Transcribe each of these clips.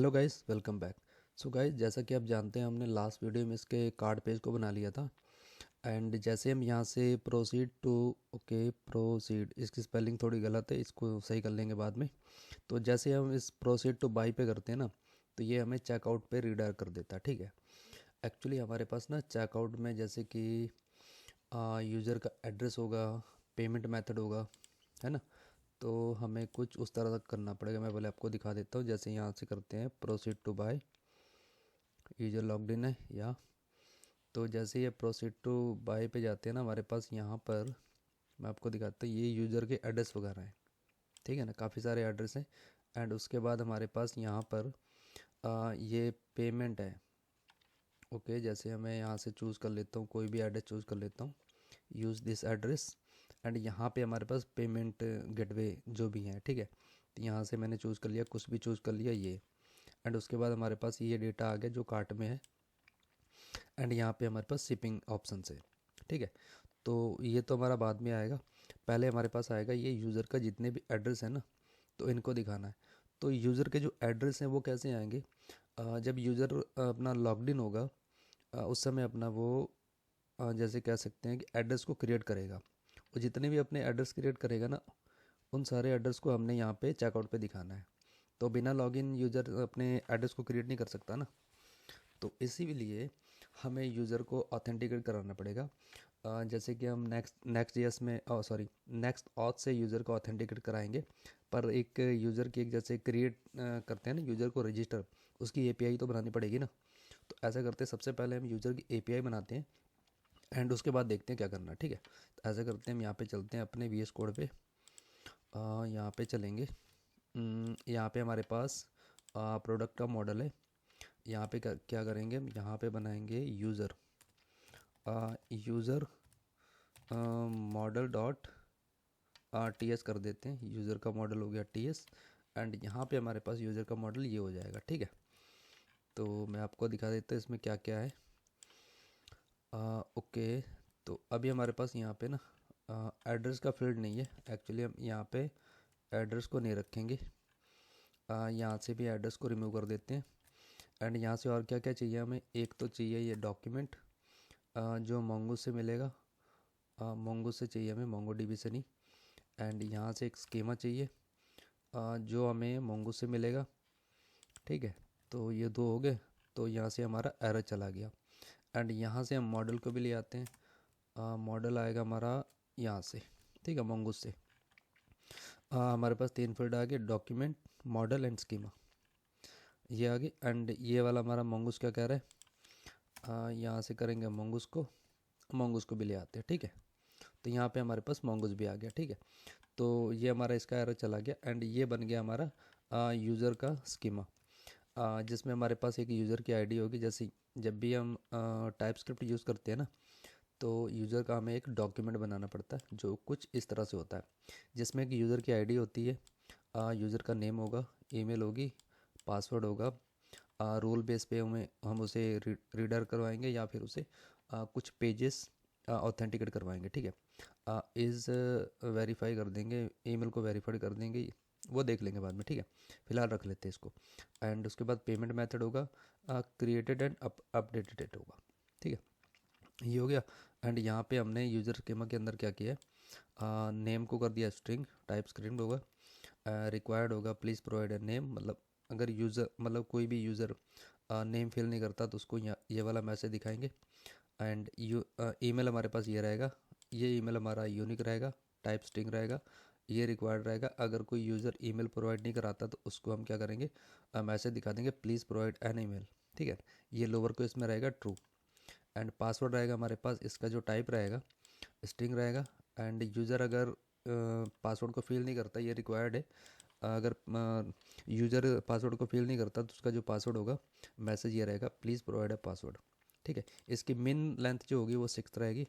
Hello guys, welcome back. So guys, जैसा कि आप जानते हैं हमने लास्ट वीडियो में इसके कार्ड पेज को बना लिया था। एंड जैसे हम यहाँ से प्रोसीड टू ओके प्रोसीड, इसकी स्पेलिंग थोड़ी गलत है, इसको सही कर लेंगे बाद में। तो जैसे हम इस प्रोसीड टू बाई पे करते हैं ना, तो ये हमें चेकआउट पे रीडायरेक्ट कर देता है। ठीक है। एक्चुअली हमारे पास ना चेकआउट में जैसे कि यूज़र का एड्रेस होगा, पेमेंट मेथड होगा, है ना। तो हमें कुछ उस तरह तक करना पड़ेगा। मैं पहले आपको दिखा देता हूँ। जैसे यहाँ से करते हैं proceed to buy, user logged in है या, तो जैसे ये प्रोसीड टू बाय पे जाते हैं ना, हमारे पास यहाँ पर मैं आपको दिखाता हूँ, ये यूज़र के एड्रेस वगैरह हैं। ठीक है ना, काफ़ी सारे एड्रेस हैं। एंड उसके बाद हमारे पास यहाँ पर ये पेमेंट है। ओके, जैसे हमें यहाँ से चूज़ कर लेता हूँ, कोई भी एड्रेस चूज़ कर लेता हूँ, यूज़ दिस एड्रेस। एंड यहाँ पे हमारे पास पेमेंट गेटवे जो भी है। ठीक है, तो यहाँ से मैंने चूज़ कर लिया, कुछ भी चूज़ कर लिया ये। एंड उसके बाद हमारे पास ये डेटा आ गया जो कार्ट में है। एंड यहाँ पे हमारे पास शिपिंग ऑप्शन है। ठीक है, तो ये तो हमारा बाद में आएगा। पहले हमारे पास आएगा ये यूज़र का जितने भी एड्रेस है ना, तो इनको दिखाना है। तो यूज़र के जो एड्रेस हैं वो कैसे आएंगे, जब यूज़र अपना लॉग्ड इन होगा, उस समय अपना वो जैसे कह सकते हैं कि एड्रेस को क्रिएट करेगा। और जितने भी अपने एड्रेस क्रिएट करेगा ना, उन सारे एड्रेस को हमने यहाँ पे चेकआउट पे दिखाना है। तो बिना लॉगिन यूज़र अपने एड्रेस को क्रिएट नहीं कर सकता ना। तो इसीलिए हमें यूज़र को ऑथेंटिकेट कराना पड़ेगा। जैसे कि हम नेक्स्ट जेएस में सॉरी नेक्स्ट ऑथ से यूज़र को ऑथेंटिकेट कराएंगे। पर एक यूज़र की एक जैसे क्रिएट करते हैं ना यूज़र को रजिस्टर, उसकी एपीआई तो बनानी पड़ेगी ना। तो ऐसा करते हैं, सबसे पहले हम यूज़र की एपीआई बनाते हैं एंड उसके बाद देखते हैं क्या करना है। ठीक है, तो ऐसा करते हैं, हम यहाँ पे चलते हैं अपने वीएस कोड पे। यहाँ पे चलेंगे। यहाँ पे हमारे पास प्रोडक्ट का मॉडल है। यहाँ पे क्या करेंगे, हम यहाँ पे बनाएंगे user user model dot T S कर देते हैं। यूज़र का मॉडल हो गया टी एस। एंड यहाँ पे हमारे पास यूज़र का मॉडल ये हो जाएगा। ठीक है, तो मैं आपको दिखा देता हूँ इसमें क्या क्या है। ओके, तो अभी हमारे पास यहाँ पे ना एड्रेस का फील्ड नहीं है। एक्चुअली हम यहाँ पे एड्रेस को नहीं रखेंगे। यहाँ से भी एड्रेस को रिमूव कर देते हैं। एंड यहाँ से और क्या क्या चाहिए हमें, एक तो चाहिए ये डॉक्यूमेंट जो मोंगो से मिलेगा। मोंगो से चाहिए हमें, मोंगो डीबी से नहीं। एंड यहाँ से एक स्कीमा चाहिए जो हमें मोंगो से मिलेगा। ठीक है, तो ये दो हो गए। तो यहाँ से हमारा एरर चला गया। एंड यहाँ से हम मॉडल को भी ले आते हैं। मॉडल आएगा हमारा यहाँ से। ठीक है, मोंगो से हमारे पास तीन फील्ड आ गए, डॉक्यूमेंट, मॉडल एंड स्कीमा, ये आ गई। एंड ये वाला हमारा मोंगोस क्या कह रहा है, यहाँ से करेंगे मोंगोस को भी ले आते हैं। ठीक है, तो यहाँ पे हमारे पास मोंगोस भी आ गया। ठीक है, तो ये हमारा इसका एरर चला गया। एंड ये बन गया हमारा यूज़र का स्कीमा, जिसमें हमारे पास एक यूज़र की आईडी होगी। जैसे जब भी हम टाइप स्क्रिप्ट यूज़ करते हैं ना, तो यूज़र का हमें एक डॉक्यूमेंट बनाना पड़ता है जो कुछ इस तरह से होता है, जिसमें एक यूज़र की आईडी होती है, यूज़र का नेम होगा, ईमेल होगी, पासवर्ड होगा। रोल बेस पे हम उसे रीडर करवाएंगे या फिर उसे कुछ पेजेस ऑथेंटिकेट करवाएंगे। ठीक है, इज़ वेरीफाई कर देंगे, ईमेल को वेरीफाई कर देंगे, वो देख लेंगे बाद में। ठीक है, फिलहाल रख लेते हैं इसको। एंड उसके बाद पेमेंट मेथड होगा क्रिएटेड एंड अपडेटेड होगा। ठीक है, ये हो गया। एंड यहाँ पे हमने यूज़र स्कीमा के अंदर क्या किया है, नेम को कर दिया स्ट्रिंग, टाइप स्क्रिप्ट होगा, रिक्वायर्ड होगा प्लीज़ प्रोवाइड ए नेम। मतलब अगर यूज़र मतलब कोई भी यूज़र नेम फिल नहीं करता तो उसको ये वाला मैसेज दिखाएंगे। एंड ईमेल हमारे पास ये रहेगा, ये ईमेल हमारा यूनिक रहेगा, टाइप स्ट्रिंग रहेगा, ये रिक्वायर्ड रहेगा। अगर कोई यूज़र ईमेल प्रोवाइड नहीं कराता तो उसको हम क्या करेंगे, मैसेज दिखा देंगे प्लीज़ प्रोवाइड एन ईमेल। ठीक है, ये लोअर को इसमें रहेगा ट्रू। एंड पासवर्ड रहेगा हमारे पास, इसका जो टाइप रहेगा स्ट्रिंग रहेगा। एंड यूज़र अगर पासवर्ड को फिल नहीं करता, ये रिक्वायर्ड है, अगर यूज़र पासवर्ड को फिल नहीं करता तो उसका जो पासवर्ड होगा, मैसेज ये रहेगा प्लीज़ प्रोवाइड अ पासवर्ड। ठीक है, इसकी मिन लेंथ जो होगी वो 6 रहेगी।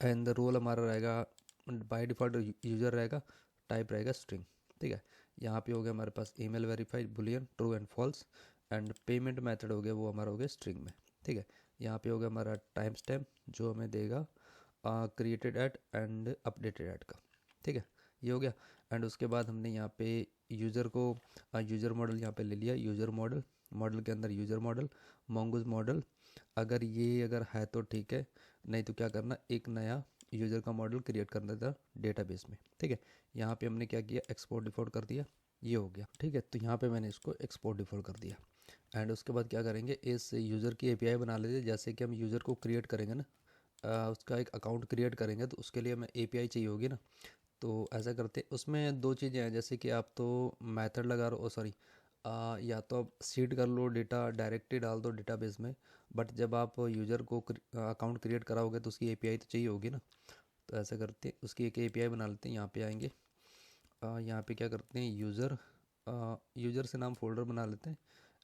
एंड रोल हमारा रहेगा बाय डिफ़ॉल्ट यूज़र रहेगा, टाइप रहेगा स्ट्रिंग। ठीक है, यहाँ पे हो गया हमारे पास email verified boolean true and false. And payment method हो गया वो हमारा हो गया स्ट्रिंग में। ठीक है, यहाँ पे हो गया हमारा टाइम स्टैम्प जो हमें देगा created at and updated at का। ठीक है, ये हो गया। एंड उसके बाद हमने यहाँ पे यूज़र को यूज़र मॉडल यहाँ पे ले लिया, यूज़र मॉडल, मॉडल के अंदर यूज़र मॉडल, mongoose मॉडल। अगर है तो ठीक है, नहीं तो क्या करना, एक नया यूज़र का मॉडल क्रिएट करना था डेटाबेस में। ठीक है, यहाँ पे हमने क्या किया, एक्सपोर्ट डिफ़ॉल्ट कर दिया, ये हो गया। ठीक है, तो यहाँ पे मैंने इसको एक्सपोर्ट डिफ़ॉल्ट कर दिया। एंड उसके बाद क्या करेंगे, इस यूज़र की एपीआई बना लेते। जैसे कि हम यूज़र को क्रिएट करेंगे ना, उसका एक अकाउंट क्रिएट करेंगे, तो उसके लिए हमें एपीआई चाहिए होगी ना। तो ऐसा करते, उसमें दो चीज़ें हैं, जैसे कि आप तो मेथड लगा रहे हो, सॉरी, या तो आप सीड कर लो, डेटा डायरेक्टली डाल दो डेटाबेस में। बट जब आप यूज़र को अकाउंट क्रिएट कराओगे तो उसकी एपीआई तो चाहिए होगी ना। तो ऐसा करते हैं, उसकी एक एपीआई बना लेते हैं। यहाँ पे आएंगे, यहाँ पे क्या करते हैं, यूज़र, यूज़र से नाम फोल्डर बना लेते हैं।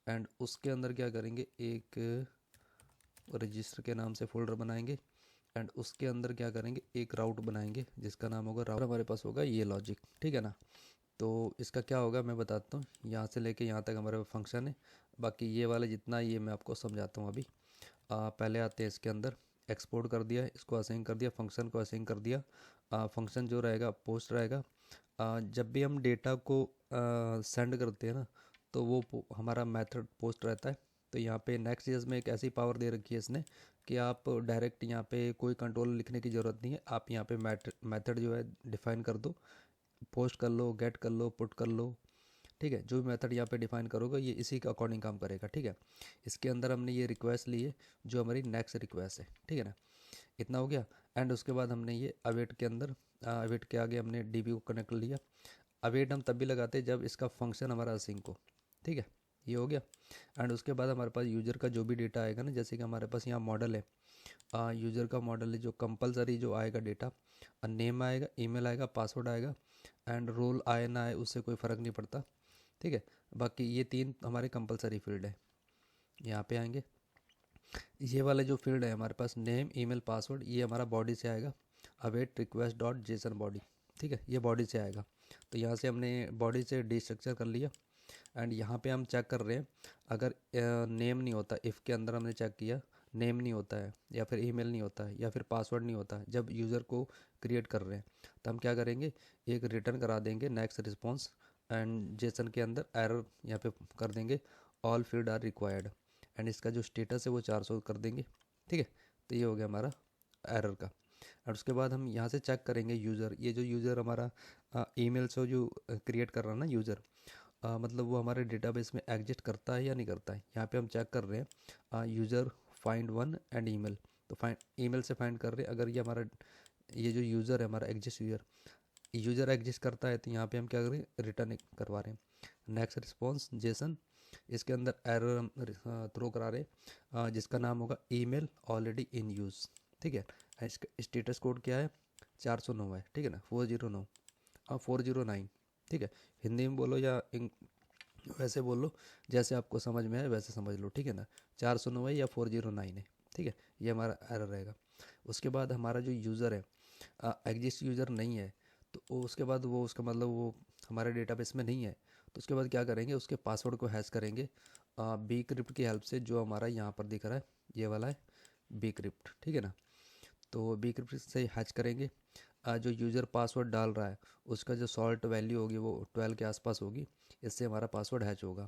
एंड उसके अंदर क्या करेंगे, एक रजिस्टर के नाम से फोल्डर बनाएंगे। एंड उसके अंदर क्या करेंगे, एक राउट बनाएंगे जिसका नाम होगा राउट, हमारे पास होगा ये लॉजिक। ठीक है ना। तो इसका क्या होगा मैं बताता हूँ, यहाँ से लेके यहाँ तक हमारे पास फंक्शन है। बाकी ये वाला जितना, ये मैं आपको समझाता हूँ अभी। पहले आते हैं इसके अंदर, एक्सपोर्ट कर दिया, इसको असाइन कर दिया, फंक्शन को असाइन कर दिया। फंक्शन जो रहेगा पोस्ट रहेगा। जब भी हम डेटा को सेंड करते हैं ना, तो वो हमारा मेथड पोस्ट रहता है। तो यहाँ पे नेक्स्ट जेएस में एक ऐसी पावर दे रखी है इसने कि आप डायरेक्ट यहाँ पे कोई कंट्रोल लिखने की ज़रूरत नहीं है। आप यहाँ पे मेथड जो है डिफाइन कर दो, पोस्ट कर लो, गेट कर लो, पुट कर लो। ठीक है, जो भी मेथड यहाँ पे डिफाइन करोगे ये इसी के अकॉर्डिंग काम करेगा। ठीक है, इसके अंदर हमने ये रिक्वेस्ट ली है जो हमारी नेक्स्ट रिक्वेस्ट है। ठीक है ना, इतना हो गया। एंड उसके बाद हमने ये अवेट के अंदर, अवेट के आगे हमने डीबी को कनेक्ट कर लिया। अवेट हम तब भी लगाते हैं जब इसका फंक्शन हमारा असिंक हो। ठीक है, ये हो गया। एंड उसके बाद हमारे पास यूज़र का जो भी डेटा आएगा ना, जैसे कि हमारे पास यहाँ मॉडल है, यूज़र का मॉडल है, जो कंपलसरी जो आएगा डेटा, नेम आएगा, ईमेल आएगा, पासवर्ड आएगा। एंड रोल आए ना आए उससे कोई फ़र्क नहीं पड़ता। ठीक है, बाकी ये तीन हमारे कंपलसरी फील्ड है। यहाँ पे आएंगे, ये वाले जो फील्ड है हमारे पास, नेम, ईमेल, पासवर्ड, ये हमारा बॉडी से आएगा, await request dot JSON body. ठीक है, ये बॉडी से आएगा। तो यहाँ से हमने बॉडी से डिस्ट्रक्चर कर लिया। एंड यहाँ पे हम चेक कर रहे हैं, अगर नेम नहीं होता, इफ़ के अंदर हमने चेक किया, नेम नहीं होता है, या फिर ईमेल नहीं होता है, या फिर पासवर्ड नहीं होता है जब यूज़र को क्रिएट कर रहे हैं, तो हम क्या करेंगे, एक रिटर्न करा देंगे नेक्स्ट रिस्पॉन्स। एंड जेसन के अंदर एरर यहाँ पे कर देंगे, all field are required. And इसका जो स्टेटस है वो 400 कर देंगे। ठीक है, तो ये हो गया हमारा एरर का। और उसके बाद हम यहाँ से चेक करेंगे यूज़र, ये जो यूज़र हमारा ईमेल से जो क्रिएट कर रहा है ना यूज़र, मतलब वो हमारे डेटाबेस में एग्जिस्ट करता है या नहीं करता है। यहाँ पे हम चेक कर रहे हैं, user find one and email. तो फाइंड, ईमेल से फाइंड कर रहे हैं, अगर ये हमारा, ये जो यूज़र है हमारा एग्जिस्ट यूज़र, यूज़र एग्जिस्ट करता है, तो यहाँ पे हम क्या करें, रिटर्न करवा रहे हैं नेक्स्ट रिस्पॉन्स जेसन। इसके अंदर एरर हम थ्रो करा रहे हैं, जिसका नाम होगा ईमेल ऑलरेडी इन यूज़। ठीक है, इसका स्टेटस कोड क्या है, 409 है। ठीक है ना, 409, 409। ठीक है, हिंदी में बोलो या वैसे बोल लो, जैसे आपको समझ में आए वैसे समझ लो। ठीक है ना, 409 है या 409 है। ठीक है, ये हमारा एरर रहेगा। उसके बाद हमारा जो यूज़र है, एग्जिस्ट यूज़र नहीं है, तो उसके बाद वो, उसका मतलब वो हमारे डेटाबेस में नहीं है। तो उसके बाद क्या करेंगे, उसके पासवर्ड को हैश करेंगे बी क्रिप्ट की हेल्प से, जो हमारा यहाँ पर दिख रहा है, ये वाला है बी क्रिप्ट। ठीक है ना, तो बी क्रिप्ट से हैच करेंगे। जो यूज़र पासवर्ड डाल रहा है उसका जो सॉल्ट वैल्यू होगी वो 12 के आसपास होगी, इससे हमारा पासवर्ड हैच होगा।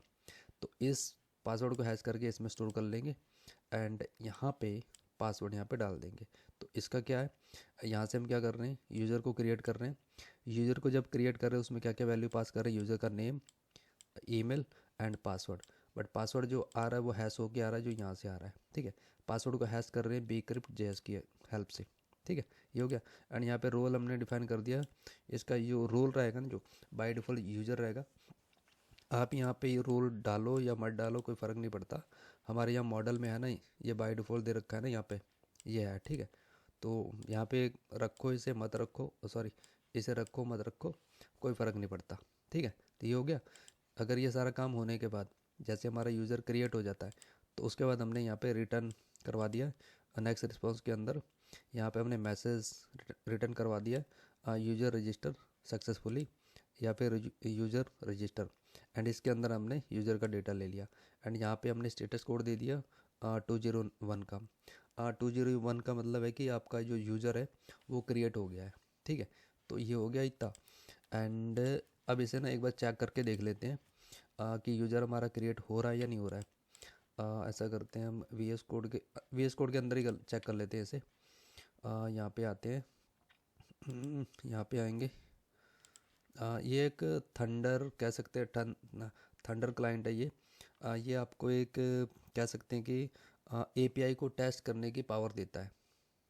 तो इस पासवर्ड को हैश करके इसमें स्टोर कर लेंगे। एंड यहाँ पे पासवर्ड यहाँ पे डाल देंगे। तो इसका क्या है, यहाँ से हम क्या कर रहे हैं, यूज़र को क्रिएट कर रहे हैं। यूज़र को जब क्रिएट कर रहे हैं उसमें क्या क्या वैल्यू पास कर रहे हैं, यूज़र का name, email and password. But password जो आ रहा है वो हैश होके आ रहा है, जो यहाँ से आ रहा है। ठीक है, पासवर्ड को हैश कर रहे हैं बी क्रिप्ट जेएस की हेल्प से। ठीक है, ये हो गया। एंड यहाँ पे रोल हमने डिफाइन कर दिया। इसका जो रोल रहेगा ना, जो बाय डिफ़ॉल्ट यूज़र रहेगा, आप यहाँ पे ये रोल डालो या मत डालो कोई फ़र्क नहीं पड़ता। हमारे यहाँ मॉडल में है ना, ये बाय डिफ़ॉल्ट दे रखा है ना, यहाँ पे ये है। ठीक है, तो यहाँ पे रखो, इसे मत रखो, सॉरी, इसे रखो मत रखो, कोई फ़र्क नहीं पड़ता। ठीक है, तो ये हो गया। अगर ये सारा काम होने के बाद जैसे हमारा यूज़र क्रिएट हो जाता है, तो उसके बाद हमने यहाँ पे रिटर्न करवा दिया नेक्स्ट रिस्पॉन्स के अंदर। यहाँ पे हमने मैसेज रिटर्न करवा दिया, यूज़र रजिस्टर सक्सेसफुली, या फिर यूज़र रजिस्टर। एंड इसके अंदर हमने यूज़र का डेटा ले लिया। एंड यहाँ पे हमने स्टेटस कोड दे दिया 201 का। 201 का मतलब है कि आपका जो यूज़र है वो क्रिएट हो गया है। ठीक है, तो ये हो गया इतना। एंड अब इसे ना एक बार चेक करके देख लेते हैं कि यूज़र हमारा क्रिएट हो रहा है या नहीं हो रहा है। ऐसा करते हैं हम वी एस कोड के अंदर ही चेक कर लेते हैं इसे। यहाँ पे आते हैं, यहाँ पे आएंगे। ये एक थंडर कह सकते हैं, थंडर क्लाइंट है ये। ये आपको एक कह सकते हैं कि एपीआई को टेस्ट करने की पावर देता है,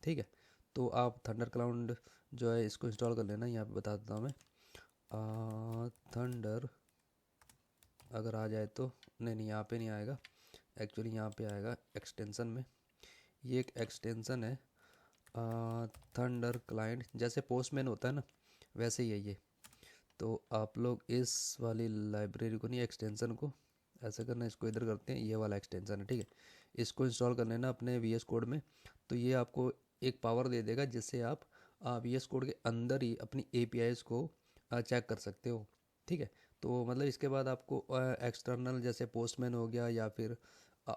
ठीक है। तो आप थंडर क्लाउड जो है इसको इंस्टॉल कर लेना। यहाँ पे बता देता हूँ मैं, थंडर अगर आ जाए तो, नहीं यहाँ पे नहीं आएगा एक्चुअली, यहाँ पे आएगा एक्सटेंशन में। ये एक एक्सटेंशन है थंडर क्लाइंट, जैसे पोस्टमैन होता है ना वैसे ही है ये। तो आप लोग इस वाली लाइब्रेरी को नहीं, एक्सटेंशन को ऐसा करना, इसको इधर करते हैं, ये वाला एक्सटेंशन है, ठीक है। इसको इंस्टॉल कर लेना अपने वी एस कोड में। तो ये आपको एक पावर दे देगा जिससे आप वी एस कोड के अंदर ही अपनी एपीआईज़ को चेक कर सकते हो, ठीक है। तो मतलब इसके बाद आपको एक्सटर्नल जैसे पोस्टमैन हो गया या फिर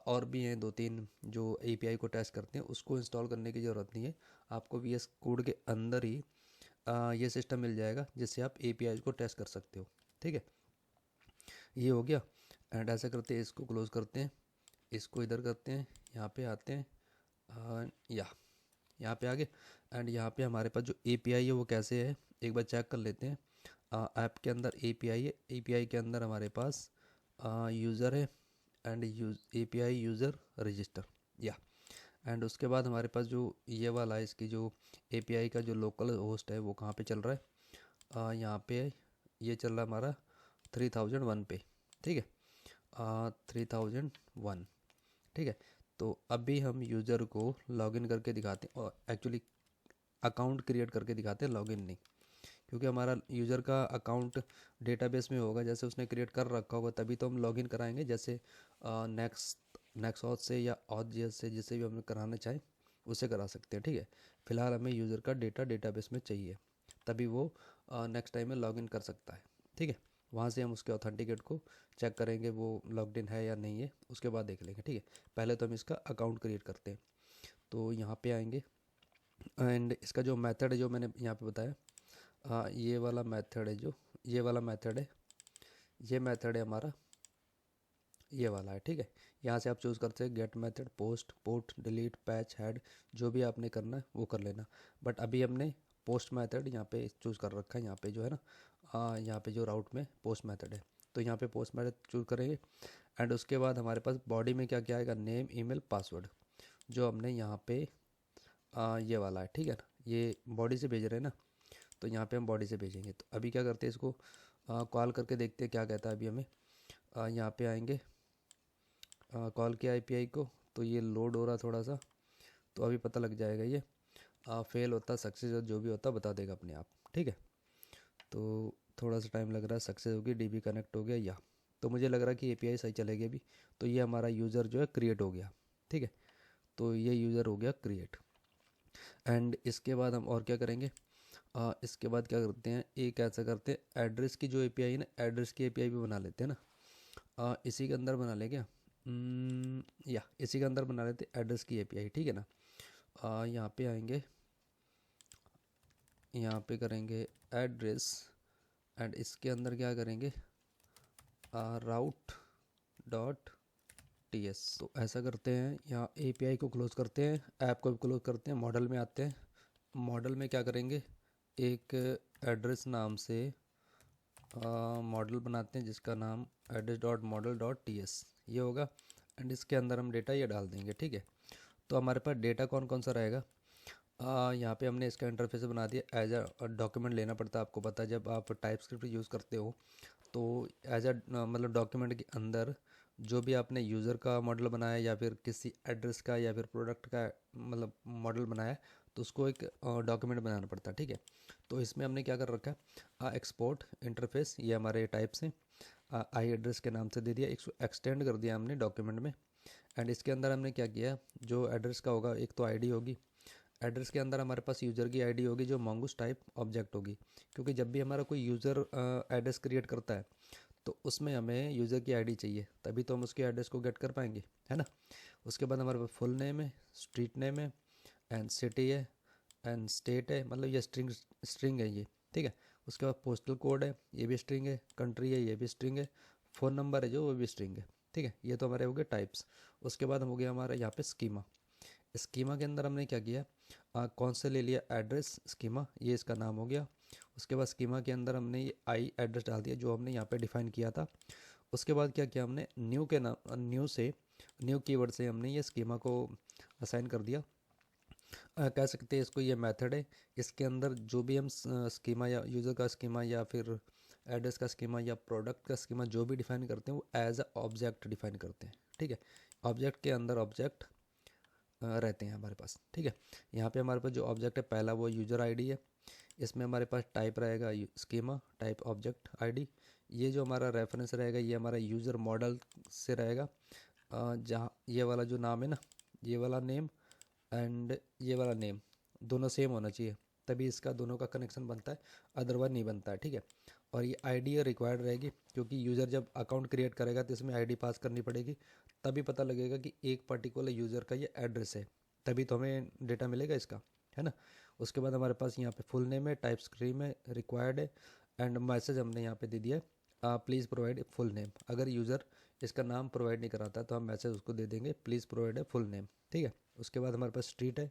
और भी हैं 2-3 जो एपीआई को टेस्ट करते हैं, उसको इंस्टॉल करने की ज़रूरत नहीं है। आपको वी एस कोड के अंदर ही ये सिस्टम मिल जाएगा जिससे आप एपीआई को टेस्ट कर सकते हो, ठीक है। ये हो गया। एंड ऐसा करते हैं, इसको क्लोज़ करते हैं, इसको इधर करते हैं, यहाँ पे आते हैं, यहाँ पे आगे। एंड यहाँ पे हमारे पास जो एपीआई है वो कैसे है एक बार चेक कर लेते हैं। ऐप के अंदर एपीआई है, एपीआई के अंदर हमारे पास यूज़र है एंड एपीआई यूज़र रजिस्टर, या एंड उसके बाद हमारे पास जो ये वाला है, इसकी जो एपीआई का जो लोकल होस्ट है वो कहाँ पे चल रहा है, यहाँ पे ये चल रहा है हमारा 3001 पे, ठीक है, 3001, ठीक है। तो अभी हम यूज़र को लॉगिन करके दिखाते हैं, और एक्चुअली अकाउंट क्रिएट करके दिखाते हैं, लॉगिन नहीं, क्योंकि हमारा यूज़र का अकाउंट डेटाबेस में होगा, जैसे उसने क्रिएट कर रखा होगा तभी तो हम लॉगिन कराएंगे। जैसे नेक्स्ट ऑथ से या ऑथ जेएस से, जिससे भी हमें कराना चाहें उसे करा सकते हैं, ठीक है। फिलहाल हमें यूज़र का डेटा डेटाबेस में चाहिए, तभी वो नेक्स्ट टाइम में लॉगिन कर सकता है, ठीक है। वहाँ से हम उसके ऑथेंटिकेट को चेक करेंगे वो लॉग्ड इन है या नहीं है, उसके बाद देख लेंगे, ठीक है। पहले तो हम इसका अकाउंट क्रिएट करते हैं। तो यहाँ पे आएंगे एंड इसका जो मेथड है जो मैंने यहाँ पे बताया, ये वाला मेथड है, जो ये वाला मेथड है, ये मेथड है हमारा, ये वाला है, ठीक है। यहाँ से आप चूज़ करते हैं get method, post, put, delete, patch, head, जो भी आपने करना है वो कर लेना। बट अभी हमने पोस्ट मेथड यहाँ पे चूज़ कर रखा है, यहाँ पे जो है ना, यहाँ पे जो राउट में पोस्ट मेथड है, तो यहाँ पे पोस्ट मेथड चूज़ करेंगे। एंड उसके बाद हमारे पास बॉडी में क्या क्या आएगा, नेम, ईमेल, पासवर्ड, जो हमने यहाँ पे ये वाला है, ठीक है ना, ये बॉडी से भेज रहे हैं ना, तो यहाँ पे हम बॉडी से भेजेंगे। तो अभी क्या करते हैं, इसको कॉल करके देखते हैं क्या कहता है। अभी हमें यहाँ पे आएंगे, कॉल किया आईपीआई को, तो ये लोड हो रहा थोड़ा सा, तो अभी पता लग जाएगा ये फेल होता, सक्सेस, जो भी होता बता देगा अपने आप, ठीक है। तो थोड़ा सा टाइम लग रहा है, सक्सेस होगी, डीबी कनेक्ट हो गया, या तो मुझे लग रहा है कि एपीआई सही चलेगी अभी। तो ये हमारा यूज़र जो है क्रिएट हो गया, ठीक है। तो ये यूज़र हो गया क्रिएट। एंड इसके बाद हम और क्या करेंगे, इसके बाद क्या करते हैं, एक ऐसा करते हैं, एड्रेस की जो एपीआई है ना, एड्रेस की एपीआई भी बना लेते हैं ना। इसी के अंदर बना लें क्या, या इसी के अंदर बना लेते एड्रेस की एपीआई, ठीक है ना। यहाँ पे आएंगे, यहाँ पे करेंगे एड्रेस, एंड इसके अंदर क्या करेंगे, राउट डॉट टी एस। तो ऐसा करते हैं, यहाँ एपीआई को क्लोज़ करते हैं, ऐप को भी क्लोज़ करते हैं, मॉडल में आते हैं। मॉडल में क्या करेंगे, एक एड्रेस नाम से मॉडल बनाते हैं जिसका नाम address dot model dot T S ये होगा। एंड इसके अंदर हम डेटा ये डाल देंगे, ठीक है। तो हमारे पास डेटा कौन कौन सा रहेगा, यहाँ पे हमने इसका इंटरफेस बना दिया। एज अ डॉक्यूमेंट लेना पड़ता है, आपको पता है जब आप टाइप स्क्रिप्ट यूज़ करते हो तो एज अ मतलब डॉक्यूमेंट के अंदर जो भी आपने यूज़र का मॉडल बनाया या फिर किसी एड्रेस का या फिर प्रोडक्ट का मतलब मॉडल बनाया, तो उसको एक डॉक्यूमेंट बनाना पड़ता है, ठीक है। तो इसमें हमने क्या कर रखा है, एक्सपोर्ट इंटरफेस, ये हमारे टाइप्स हैं, आई एड्रेस के नाम से दे दिया, इसको एक्सटेंड कर दिया हमने डॉक्यूमेंट में। एंड इसके अंदर हमने क्या किया, जो एड्रेस का होगा एक तो आईडी होगी, एड्रेस के अंदर हमारे पास यूज़र की आईडी होगी जो mongoose टाइप ऑब्जेक्ट होगी, क्योंकि जब भी हमारा कोई यूज़र एड्रेस क्रिएट करता है तो उसमें हमें यूज़र की आईडी चाहिए, तभी तो हम उसके एड्रेस को गेट कर पाएंगे, है ना। उसके बाद हमारे पास फुल नेम है, स्ट्रीट नेम है, एंड सिटी है, एंड स्टेट है, मतलब ये स्ट्रिंग है ये, ठीक है। उसके बाद पोस्टल कोड है, ये भी स्ट्रिंग है, कंट्री है, ये भी स्ट्रिंग है, फ़ोन नंबर है जो वो भी स्ट्रिंग है। ठीक है, ये तो हमारे हो गए टाइप्स। उसके बाद हो गया हमारा यहाँ पे स्कीमा। स्कीमा के अंदर हमने क्या किया, कौन से ले लिया एड्रेस स्कीमा, ये इसका नाम हो गया। उसके बाद स्कीमा के अंदर हमने ये आई एड्रेस डाल दिया जो हमने यहाँ पे डिफाइन किया था। उसके बाद क्या किया हमने, न्यू के नाम, न्यू कीवर्ड से हमने ये स्कीमा को असाइन कर दिया। कह सकते हैं इसको ये मेथड है, इसके अंदर जो भी हम स्कीमा या यूज़र का स्कीमा या फिर एड्रेस का स्कीमा या प्रोडक्ट का स्कीमा जो भी डिफाइन करते हैं वो एज अ ऑब्जेक्ट डिफाइन करते हैं। ठीक है, ऑब्जेक्ट के अंदर ऑब्जेक्ट रहते हैं हमारे पास। ठीक है, यहाँ पे हमारे पास जो ऑब्जेक्ट है पहला वो यूज़र आईडी है, इसमें हमारे पास टाइप रहेगा स्कीमा टाइप ऑब्जेक्ट आईडी। ये जो हमारा रेफरेंस रहेगा ये हमारा यूज़र मॉडल से रहेगा, जहाँ ये वाला जो नाम है ना, ये वाला नेम एंड ये वाला नेम दोनों सेम होना चाहिए, तभी इसका दोनों का कनेक्शन बनता है, अदरवाइज नहीं बनता है। ठीक है, और ये आईडी रिक्वायर्ड रहेगी क्योंकि यूज़र जब अकाउंट क्रिएट करेगा तो इसमें आईडी पास करनी पड़ेगी, तभी पता लगेगा कि एक पर्टिकुलर यूज़र का ये एड्रेस है, तभी तो हमें डेटा मिलेगा इसका, है ना। उसके बाद हमारे पास यहाँ पे फुल नेम है, टाइप स्क्रीम है, रिक्वायर्ड है, एंड मैसेज हमने यहाँ पे दे दिया है प्लीज़ प्रोवाइड फुल नेम। अगर यूज़र इसका नाम प्रोवाइड नहीं कराता तो हम मैसेज उसको दे देंगे प्लीज़ प्रोवाइड है फुल नेम। ठीक है, उसके बाद हमारे पास स्ट्रीट है,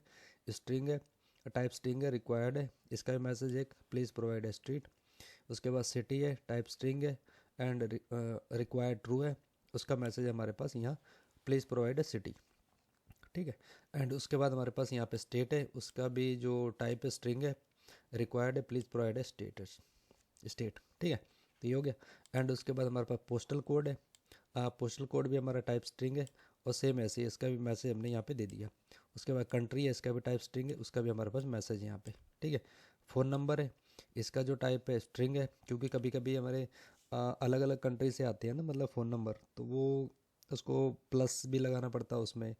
स्ट्रिंग है, टाइप स्ट्रिंग है, रिक्वायर्ड है, इसका भी मैसेज है प्लीज़ प्रोवाइड है स्ट्रीट। उसके बाद सिटी है, टाइप स्ट्रिंग है एंड रिक्वायर्ड ट्रू है, उसका मैसेज है हमारे पास यहाँ प्लीज़ प्रोवाइड है सिटी। ठीक है, एंड उसके बाद हमारे पास यहाँ पे स्टेट है, उसका भी जो टाइप स्ट्रिंग है, रिक्वायर्ड है प्लीज़ प्रोवाइड है स्टेट। ठीक है, तो ये हो गया। एंड उसके बाद हमारे पास पोस्टल कोड है, पोस्टल कोड भी हमारा टाइप स्ट्रिंग है और सेम ऐसे ही इसका भी मैसेज हमने यहाँ पे दे दिया। उसके बाद कंट्री है, इसका भी टाइप स्ट्रिंग है, उसका भी हमारे पास मैसेज है यहाँ पे। ठीक है, फ़ोन नंबर है, इसका जो टाइप है स्ट्रिंग है, क्योंकि कभी कभी हमारे अलग अलग कंट्री से आते हैं ना, मतलब फ़ोन नंबर, तो वो उसको प्लस भी लगाना पड़ता है उसमें,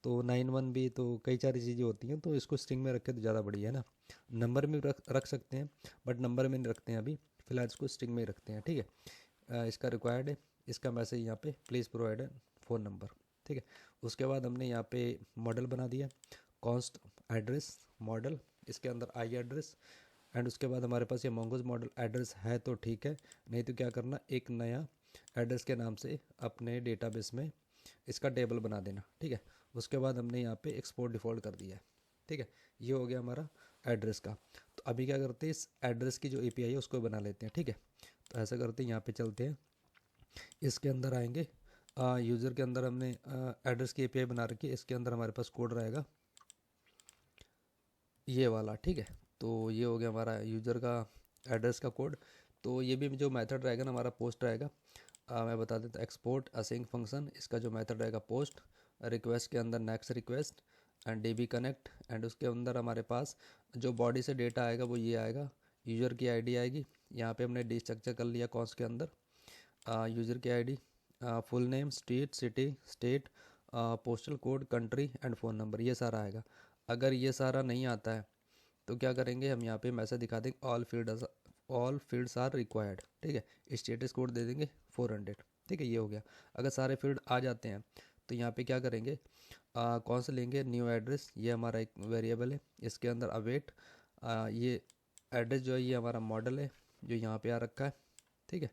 तो 91 भी, तो कई सारी चीज़ें होती हैं, तो इसको स्ट्रिंग में रखे तो ज़्यादा बढ़िया है ना। नंबर में रख सकते हैं बट नंबर में नहीं रखते हैं अभी, फिलहाल इसको स्ट्रिंग में ही रखते हैं। ठीक है, इसका रिक्वायर्ड है, इसका मैसेज यहाँ पे प्लीज़ प्रोवाइड है फ़ोन नंबर। ठीक है, उसके बाद हमने यहाँ पे मॉडल बना दिया, कॉन्स्ट एड्रेस मॉडल, इसके अंदर आई एड्रेस, एंड उसके बाद हमारे पास ये मोंगोज मॉडल एड्रेस है तो ठीक है, नहीं तो क्या करना, एक नया एड्रेस के नाम से अपने डेटाबेस में इसका टेबल बना देना। ठीक है, उसके बाद हमने यहाँ पे एक्सपोर्ट डिफ़ॉल्ट कर दिया है। ठीक है, ये हो गया हमारा एड्रेस का। तो अभी क्या करते हैं, इस एड्रेस की जो एपीआई है उसको बना लेते हैं। ठीक है, तो ऐसा करते हैं, यहाँ पे चलते हैं, इसके अंदर आएंगे, यूज़र के अंदर हमने एड्रेस की एपीआई बना रखी है, इसके अंदर हमारे पास कोड रहेगा ये वाला। ठीक है, तो ये हो गया हमारा यूज़र का एड्रेस का कोड। तो ये भी जो मेथड रहेगा ना हमारा पोस्ट रहेगा, मैं बता देता, एक्सपोर्ट असिंक फंक्शन, इसका जो मेथड रहेगा पोस्ट, रिक्वेस्ट के अंदर next request and dB connect, and उसके अंदर हमारे पास जो बॉडी से डेटा आएगा वो ये आएगा, यूज़र की आईडी आएगी, यहाँ पे हमने डी स्ट्रक्चर कर लिया कॉन्स के अंदर, यूज़र की ID, full name, street, city, state, postal code, country and phone number, ये सारा आएगा। अगर ये सारा नहीं आता है तो क्या करेंगे, हम यहाँ पे मैसेज दिखा देंगे ऑल फील्ड्स आर रिक्वायर्ड। ठीक है, स्टेटस कोड दे देंगे 400। ठीक है, ये हो गया। अगर सारे फील्ड आ जाते हैं तो यहाँ पे क्या करेंगे, कौन सा लेंगे, न्यू एड्रेस, ये हमारा एक वेरिएबल है, इसके अंदर अवेट, ये एड्रेस जो है ये हमारा मॉडल है जो यहाँ पे आ रखा है। ठीक है,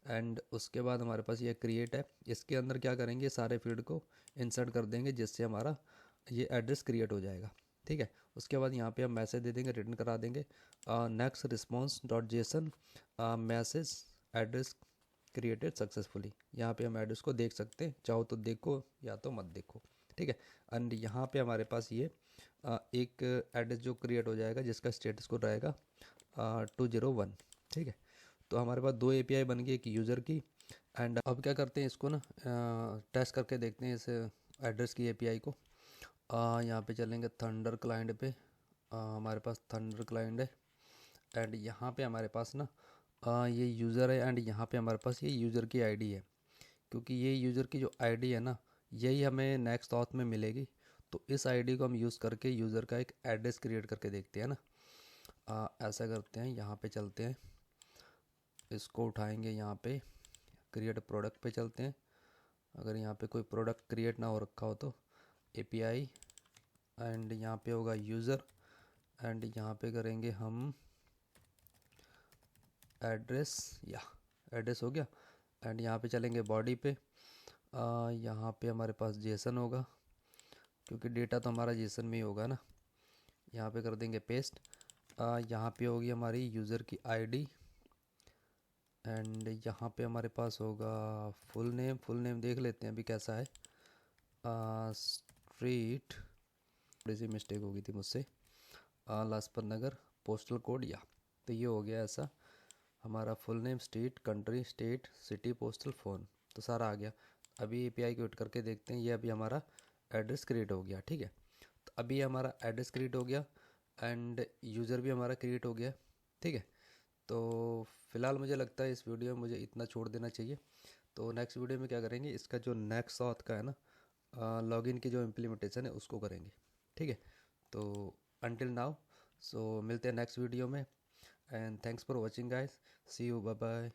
एंड उसके बाद हमारे पास ये क्रिएट है, इसके अंदर क्या करेंगे, सारे फील्ड को इंसर्ट कर देंगे जिससे हमारा ये एड्रेस क्रिएट हो जाएगा। ठीक है, उसके बाद यहाँ पे हम मैसेज दे देंगे, रिटर्न करा देंगे next response dot JSON message address created successfully. यहाँ पे हम एड्रेस को देख सकते हैं, चाहो तो देखो या तो मत देखो। ठीक है, एंड यहाँ पे हमारे पास ये एक एड्रेस जो क्रिएट हो जाएगा जिसका स्टेटस कोड रहेगा 201। ठीक है, तो हमारे पास दो एपीआई बन गई, एक यूज़र की, एंड अब क्या करते हैं इसको ना टेस्ट करके देखते हैं इस एड्रेस की एपीआई को। यहाँ पे चलेंगे थंडर क्लाइंट पे, हमारे पास थंडर क्लाइंट है, एंड यहाँ पे हमारे पास ना ये यूज़र है, एंड यहाँ पे हमारे पास ये यूज़र की आईडी है, क्योंकि ये यूज़र की जो आईडी है ना यही हमें नेक्स्ट ऑथ में मिलेगी, तो इस आईडी को हम यूज़ करके यूज़र का एक एड्रेस क्रिएट करके देखते हैं ना। ऐसा करते हैं, यहाँ पे चलते हैं, इसको उठाएंगे, यहाँ पे क्रिएट प्रोडक्ट पे चलते हैं। अगर यहाँ पे कोई प्रोडक्ट क्रिएट ना हो रखा हो तो एपीआई, एंड यहाँ पे होगा यूज़र, एंड यहाँ पे करेंगे हम एड्रेस, या एड्रेस हो गया। एंड यहाँ पे चलेंगे बॉडी पे, यहाँ पे हमारे पास जेसन होगा, क्योंकि डेटा तो हमारा जेसन में ही होगा ना। यहाँ पे कर देंगे पेस्ट। यहाँ पे होगी हमारी यूज़र की आईडी, एंड यहाँ पे हमारे पास होगा फुल नेम। फुल नेम देख लेते हैं अभी कैसा है। स्ट्रीट, थोड़ी सी मिस्टेक हो गई थी मुझसे, लाजपत नगर, पोस्टल कोड, या तो ये हो गया ऐसा हमारा full name, street, country, state, city, postal, phone, तो सारा आ गया। अभी एपीआई को हिट करके देखते हैं, ये अभी हमारा एड्रेस क्रिएट हो गया। ठीक है, तो अभी हमारा एड्रेस क्रिएट हो गया एंड यूज़र भी हमारा क्रिएट हो गया। ठीक है, तो फ़िलहाल मुझे लगता है इस वीडियो में मुझे इतना छोड़ देना चाहिए। तो नेक्स्ट वीडियो में क्या करेंगे, इसका जो नेक्स्ट ऑथ का है ना, लॉगिन की जो इम्प्लीमेंटेशन है उसको करेंगे। ठीक है, तो अंटिल नाउ, सो मिलते हैं नेक्स्ट वीडियो में, and thanks for watching guys, see you, bye bye.